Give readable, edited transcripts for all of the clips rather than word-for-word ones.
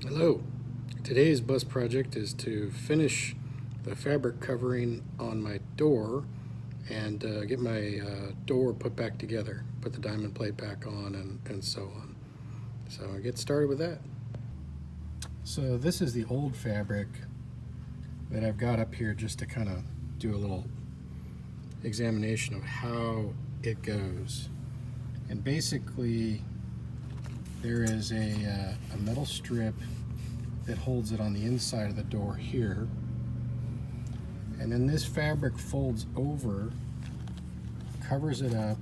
Hello. Today's bus project is to finish the fabric covering on my door and get my door put back together, put the diamond plate back on, and so on. So I get started with that. So this is the old fabric that I've got up here just to kind of do a little examination of how it goes. And basically there is a metal strip that holds it on the inside of the door here. And then this fabric folds over, covers it up,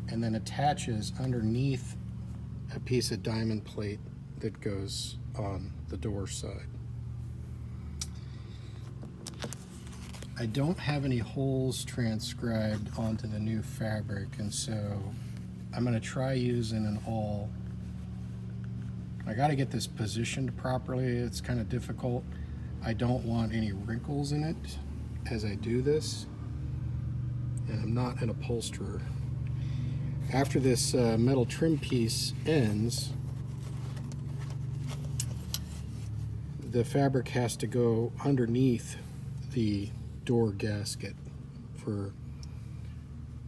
and then attaches underneath a piece of diamond plate that goes on the door side. I don't have any holes transcribed onto the new fabric, and so I'm going to try using an awl. I got to get this positioned properly. It's kind of difficult. I don't want any wrinkles in it as I do this, and I'm not an upholsterer. After this metal trim piece ends, the fabric has to go underneath the door gasket for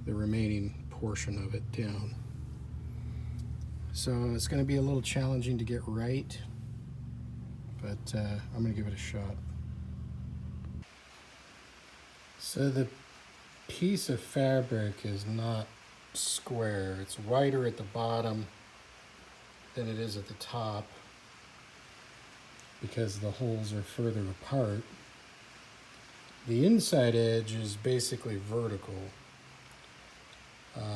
the remaining portion of it down. So it's going to be a little challenging to get right, but I'm going to give it a shot. So the piece of fabric is not square. It's wider at the bottom than it is at the top because the holes are further apart. The inside edge is basically vertical,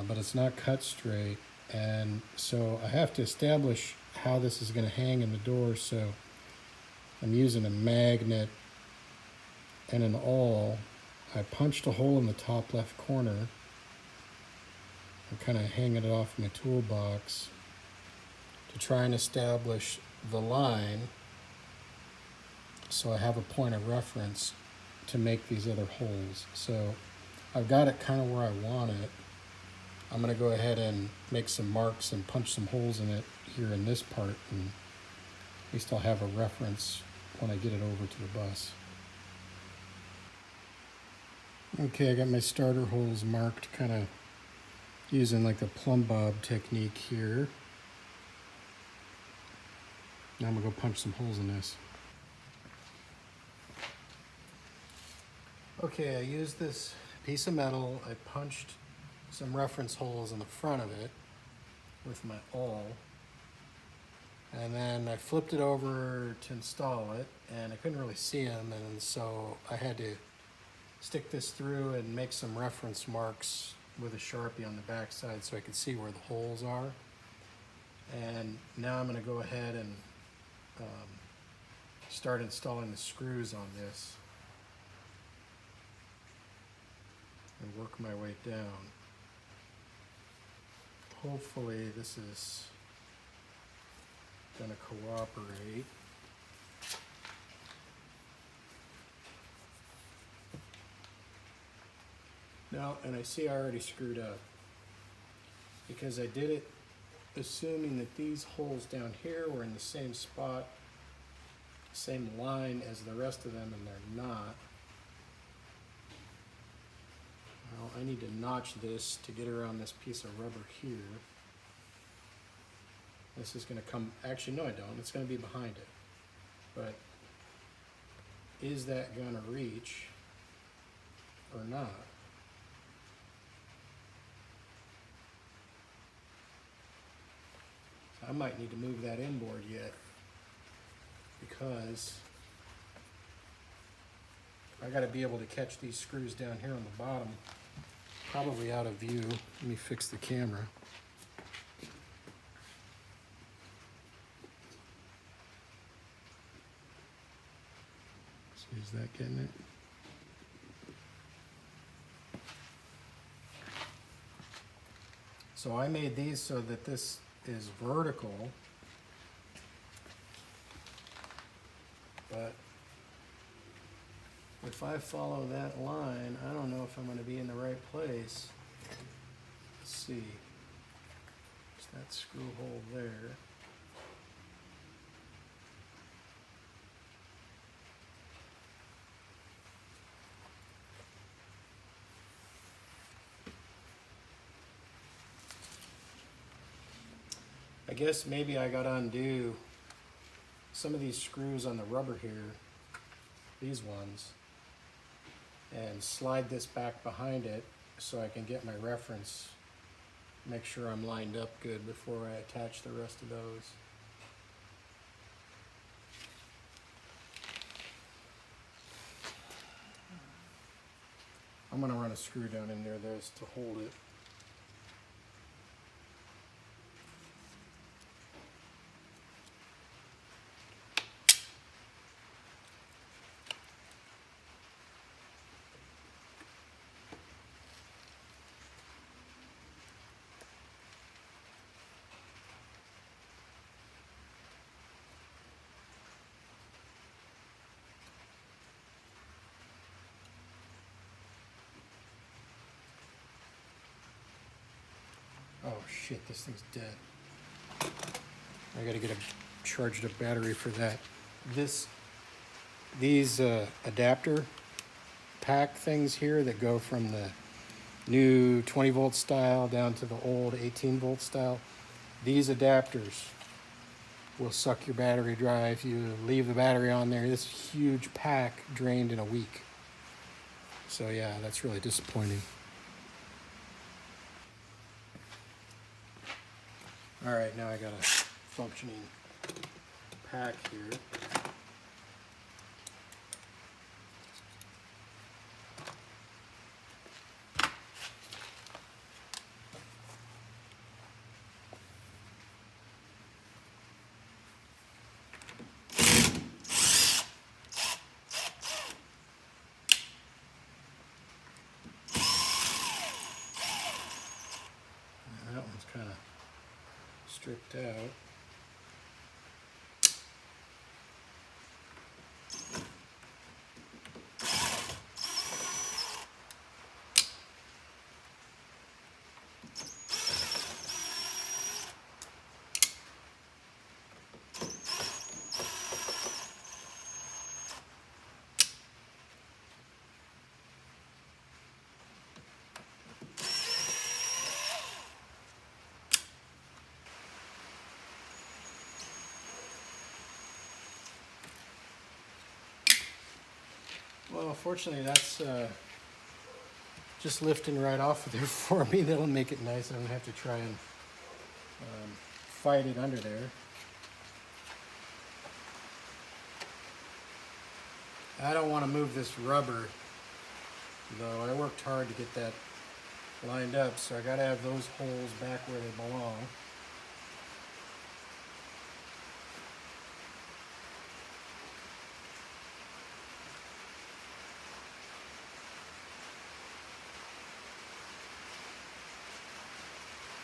but it's not cut straight, and so I have to establish how this is going to hang in the door. So I'm using a magnet and an awl. I punched a hole in the top left corner. I'm kind of hanging it off my toolbox to try and establish the line so I have a point of reference to make these other holes. So I've got it kind of where I want it. I'm going to go ahead and make some marks and punch some holes in it here in this part, and at least I'll have a reference when I get it over to the bus. Okay, I got my starter holes marked, kind of using like the plumb bob technique here. Now I'm gonna go punch some holes in this. Okay, I used this piece of metal. I punched some reference holes in the front of it with my awl. And then I flipped it over to install it, and I couldn't really see them, and so I had to stick this through and make some reference marks with a Sharpie on the back side so I could see where the holes are. And now I'm going to go ahead and start installing the screws on this and work my way down. Hopefully this is going to cooperate. Now, and I see I already screwed up because I did it assuming that these holes down here were in the same spot, same line as the rest of them, and they're not. Now I need to notch this to get around this piece of rubber here. This is going to come, actually no I don't, it's going to be behind it. But is that going to reach or not? I might need to move that inboard yet because I got to be able to catch these screws down here on the bottom, probably out of view. Let me fix the camera. So is that getting it? So I made these so that this is vertical, but if I follow that line, I don't know if I'm going to be in the right place. Let's see. There's that screw hole there. I guess maybe I got to undo some of these screws on the rubber here, these ones, and slide this back behind it so I can get my reference, make sure I'm lined up good before I attach the rest of those. I'm going to run a screw down in there to hold it. Oh shit, this thing's dead. I gotta get a charged up battery for that. These adapter pack things here that go from the new 20 volt style down to the old 18 volt style, these adapters will suck your battery dry if you leave the battery on there. This huge pack drained in a week. So yeah, that's really disappointing. All right, now I got a functioning pack here. That one's kind of stripped out. Well, fortunately, that's just lifting right off of there for me. That'll make it nice. I don't have to try and fight it under there. I don't want to move this rubber, though. I worked hard to get that lined up, so I got to have those holes back where they belong.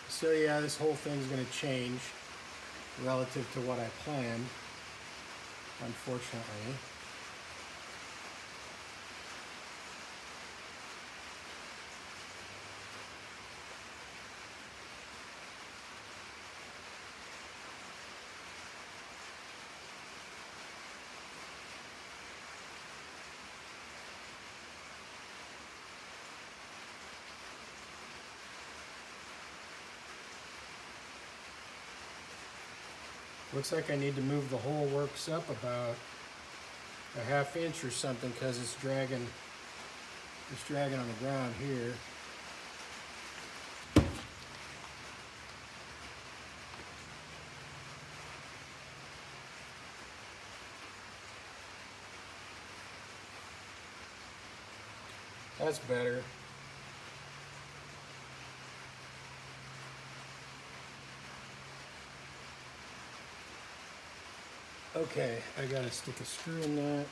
So yeah, this whole thing's going to change relative to what I planned, unfortunately. Looks like I need to move the whole works up about a ½ inch or something because it's dragging on the ground here. That's better. Okay, I gotta stick a screw in that.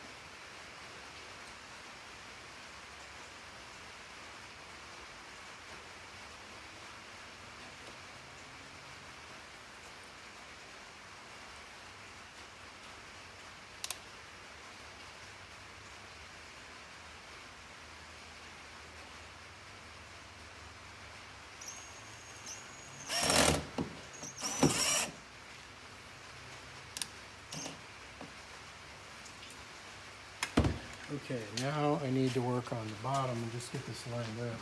Okay, now I need to work on the bottom and just get this lined up.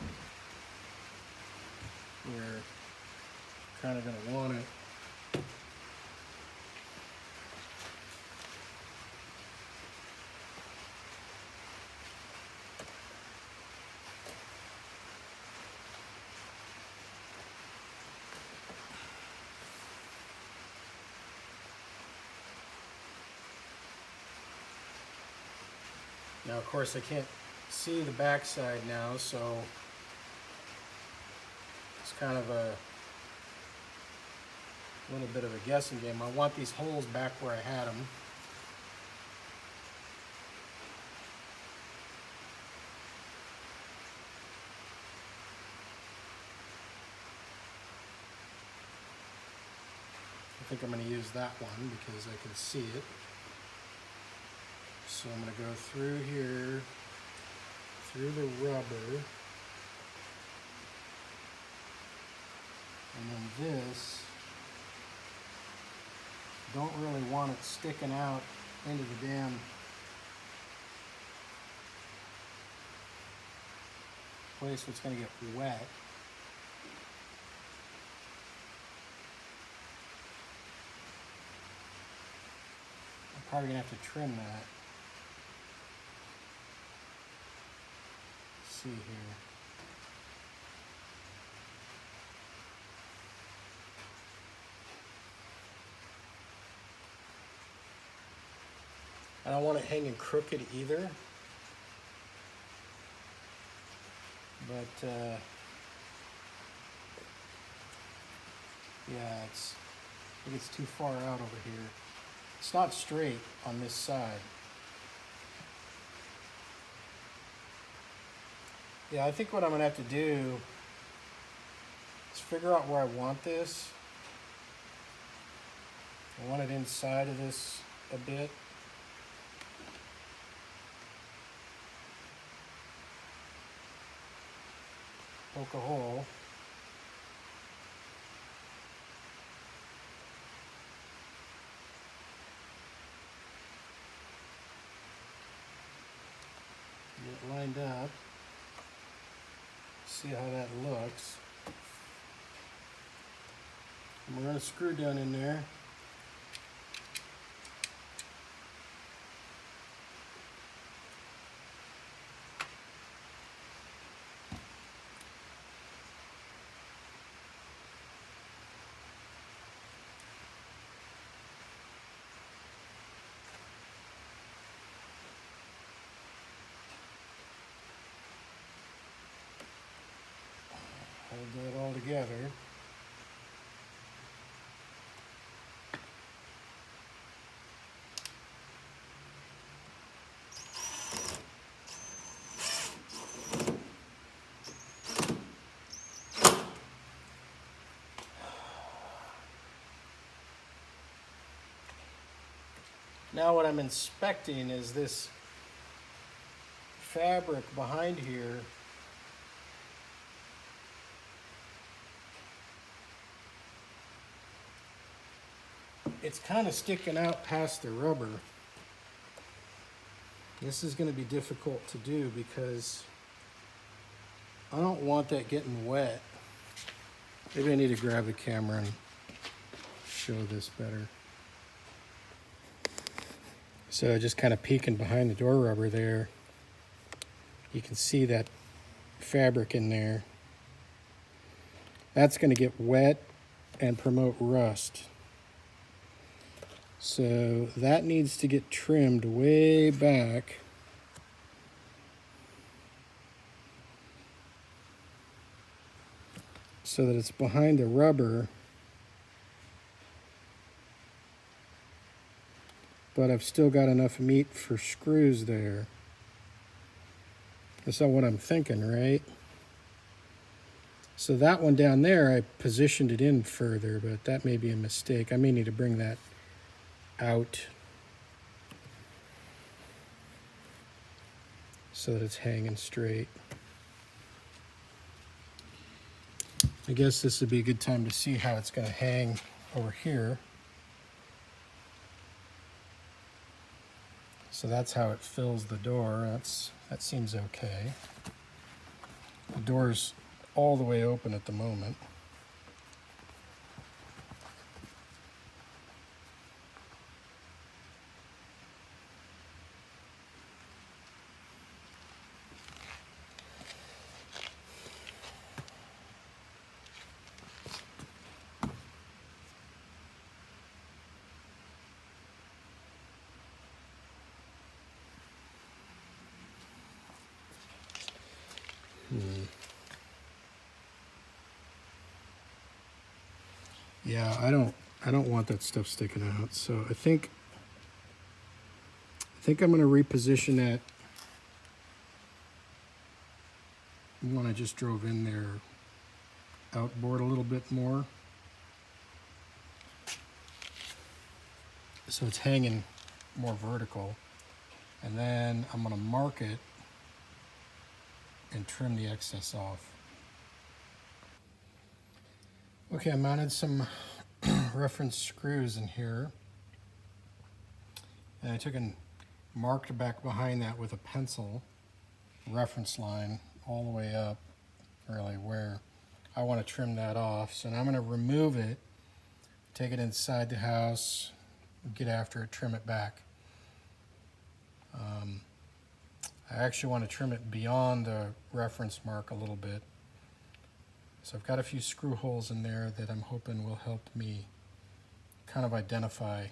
We're kind of going to want it Now, of course, I can't see the backside now, so it's kind of a little bit of a guessing game. I want these holes back where I had them. I think I'm going to use that one because I can see it. So I'm going to go through here, through the rubber, and then this, don't really want it sticking out into the damn place where it's going to get wet. I'm probably going to have to trim that. Let's see here. I don't want it hanging crooked either, but yeah, I think it's too far out over here. It's not straight on this side. Yeah, I think what I'm gonna have to do is figure out where I want this. I want it inside of this a bit. Poke a hole. Get it lined up. See how that looks. And we're going to screw down in there. Hold that all together. Now what I'm inspecting is this fabric behind here. It's kind of sticking out past the rubber. This is going to be difficult to do because I don't want that getting wet. Maybe I need to grab the camera and show this better. So just kind of peeking behind the door rubber there, you can see that fabric in there. That's going to get wet and promote rust. So that needs to get trimmed way back. So that it's behind the rubber. But I've still got enough meat for screws there. That's not what I'm thinking, right? So that one down there, I positioned it in further, but that may be a mistake. I may need to bring that out so that it's hanging straight. I guess this would be a good time to see how it's going to hang over here. So that's how it fills the door. That seems okay. The door's all the way open at the moment. Yeah, I don't want that stuff sticking out. So I think I'm gonna reposition that one I just drove in there outboard a little bit more. So it's hanging more vertical. And then I'm gonna mark it and trim the excess off. Okay, I mounted some reference screws in here. And I took and marked back behind that with a pencil reference line all the way up, really where I want to trim that off. So now I'm going to remove it, take it inside the house, get after it, trim it back. I actually want to trim it beyond the reference mark a little bit. So I've got a few screw holes in there that I'm hoping will help me kind of identify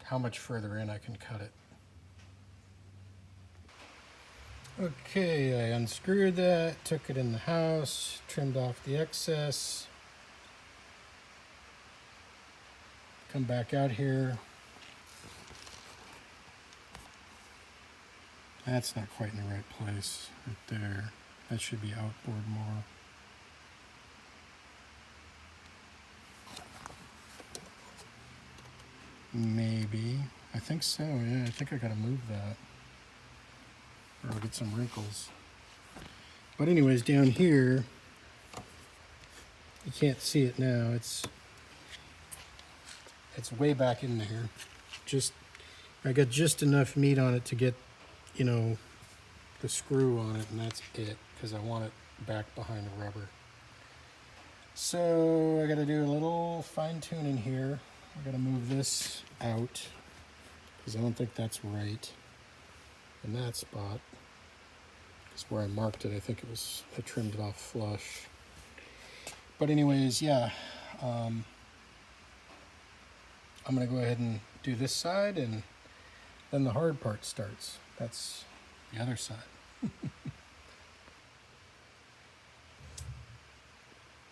how much further in I can cut it. Okay, I unscrewed that, took it in the house, trimmed off the excess. Come back out here. That's not quite in the right place, right there. That should be outboard more. Maybe. I think so, yeah. I think I gotta move that, or I'll get some wrinkles. But anyways, down here, you can't see it now. It's way back in there. I got just enough meat on it to get, you know, the screw on it, and that's it, because I want it back behind the rubber. So I gotta do a little fine tuning here. I gotta move this out, because I don't think that's right in that spot. Because where I marked it, I think I trimmed it off flush. But anyways, yeah, I'm gonna go ahead and do this side, and then the hard part starts. That's the other side.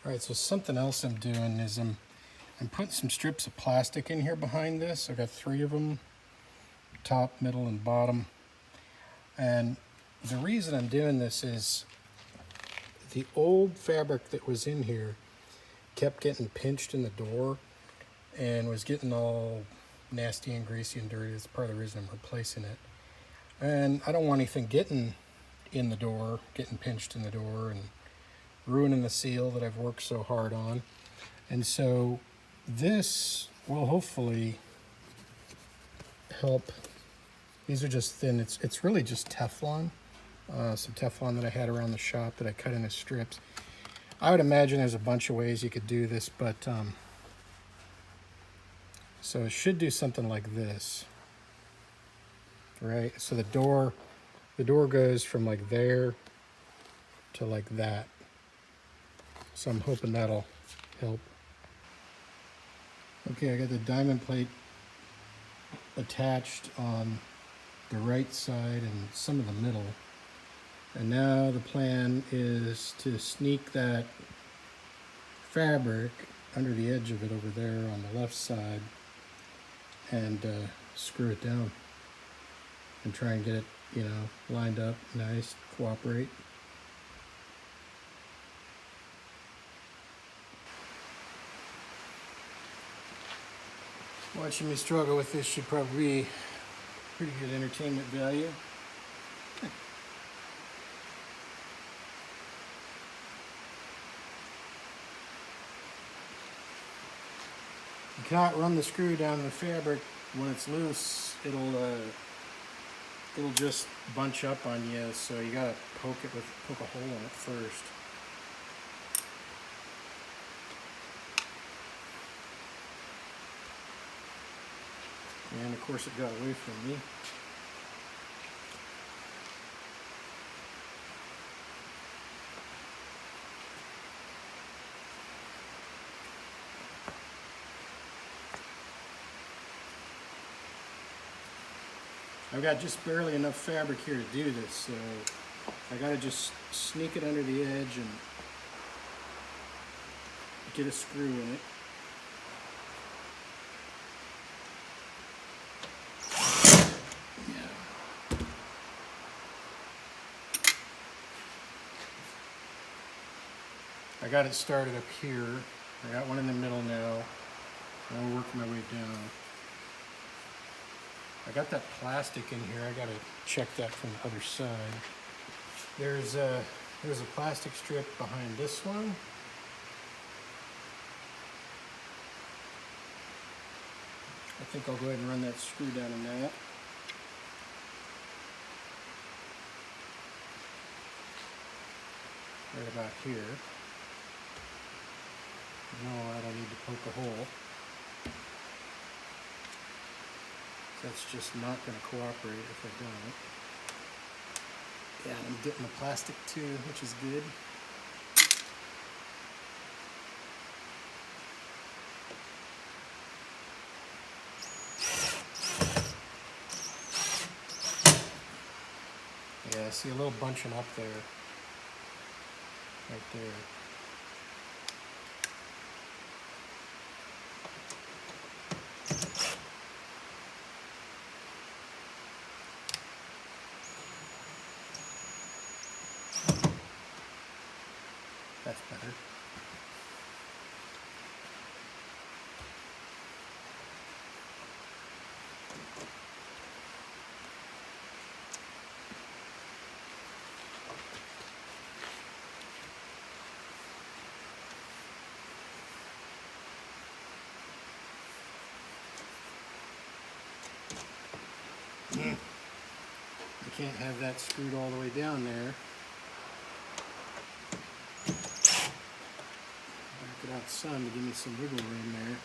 All right, so something else I'm doing is I'm putting some strips of plastic in here behind this. I've got 3 of them, top, middle, and bottom. And the reason I'm doing this is the old fabric that was in here kept getting pinched in the door and was getting all nasty and greasy and dirty. That's part of the reason I'm replacing it. And I don't want anything getting in the door, getting pinched in the door and ruining the seal that I've worked so hard on. And so this will hopefully help. These are just thin. It's really just Teflon. Some Teflon that I had around the shop that I cut into strips. I would imagine there's a bunch of ways you could do this, but so it should do something like this, right? So the door goes from like there to like that. So I'm hoping that'll help. Okay, I got the diamond plate attached on the right side and some of the middle. And now the plan is to sneak that fabric under the edge of it over there on the left side and screw it down and try and get it, you know, lined up nice, cooperate. Watching me struggle with this should probably be pretty good entertainment value. You cannot run the screw down the fabric when it's loose. It'll just bunch up on you, so you gotta poke a hole in it first. And of course it got away from me. I've got just barely enough fabric here to do this, so I gotta just sneak it under the edge and get a screw in it. I got it started up here. I got one in the middle now. I'll work my way down. I got that plastic in here. I gotta check that from the other side. There's a plastic strip behind this one. I think I'll go ahead and run that screw down in that. Right about here. No, I don't need to poke a hole. That's just not going to cooperate if I don't. Yeah, and I'm getting the plastic too, which is good. Yeah, I see a little bunching up there. Right there. That's better. I can't have that screwed all the way down there. Back it out some to give me some wiggle room there.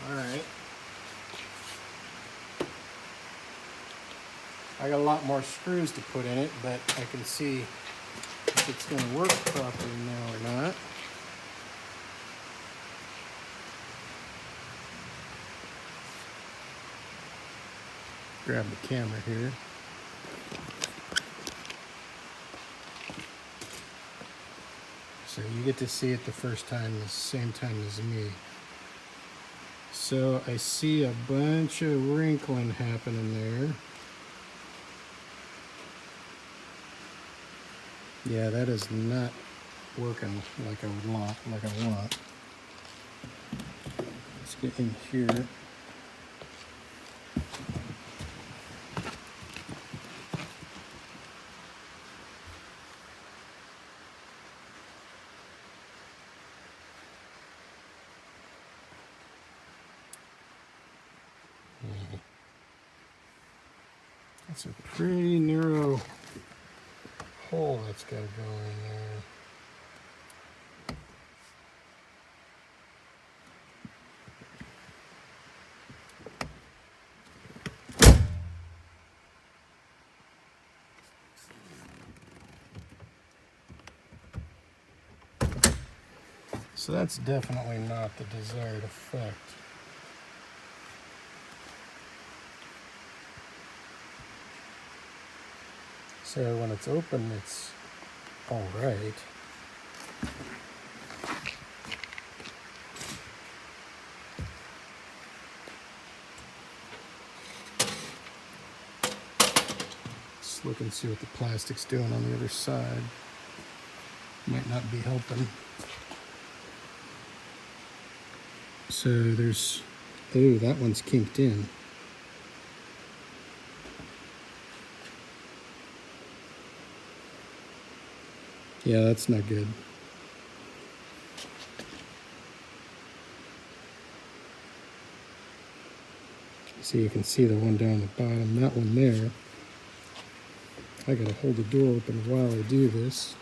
Alright. I got a lot more screws to put in it, but I can see if it's going to work properly now or not. grab the camera here. So you get to see it the first time, the same time as me. So I see a bunch of wrinkling happening there. Yeah, that is not working like I would want, Let's get in here. That's a pretty narrow hole that's got to go in there. So that's definitely not the desired effect. So when it's open, it's all right. Let's look and see what the plastic's doing on the other side. Might not be helping. So there's, oh, that one's kinked in. Yeah, that's not good. So you can see the one down the bottom, that one there. I gotta hold the door open while I do this.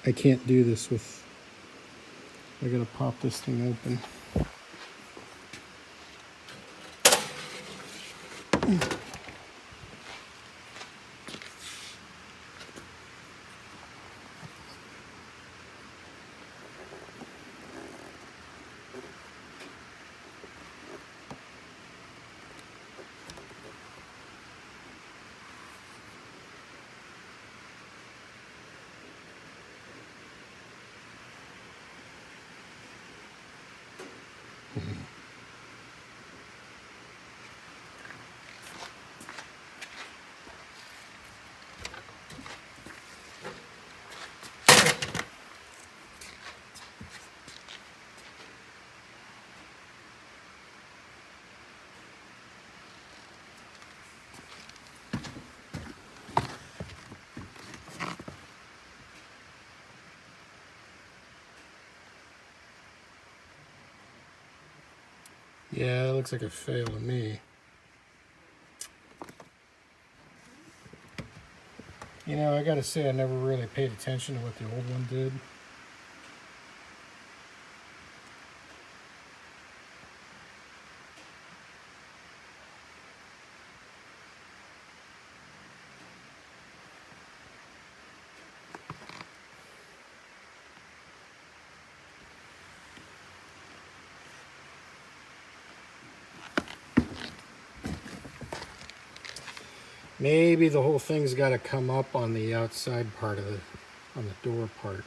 I can't do this with, I gotta pop this thing open. Yeah, it looks like a fail to me. You know, I gotta say I never really paid attention to what the old one did. Maybe the whole thing's got to come up on the outside part of on the door part.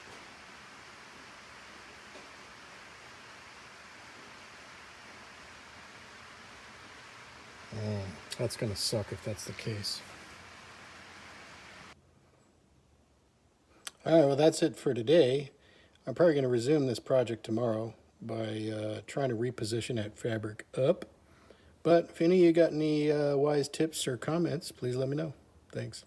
That's going to suck if that's the case. All right, well, that's it for today. I'm probably going to resume this project tomorrow by trying to reposition that fabric up. But if any of you got any wise tips or comments, please let me know. Thanks.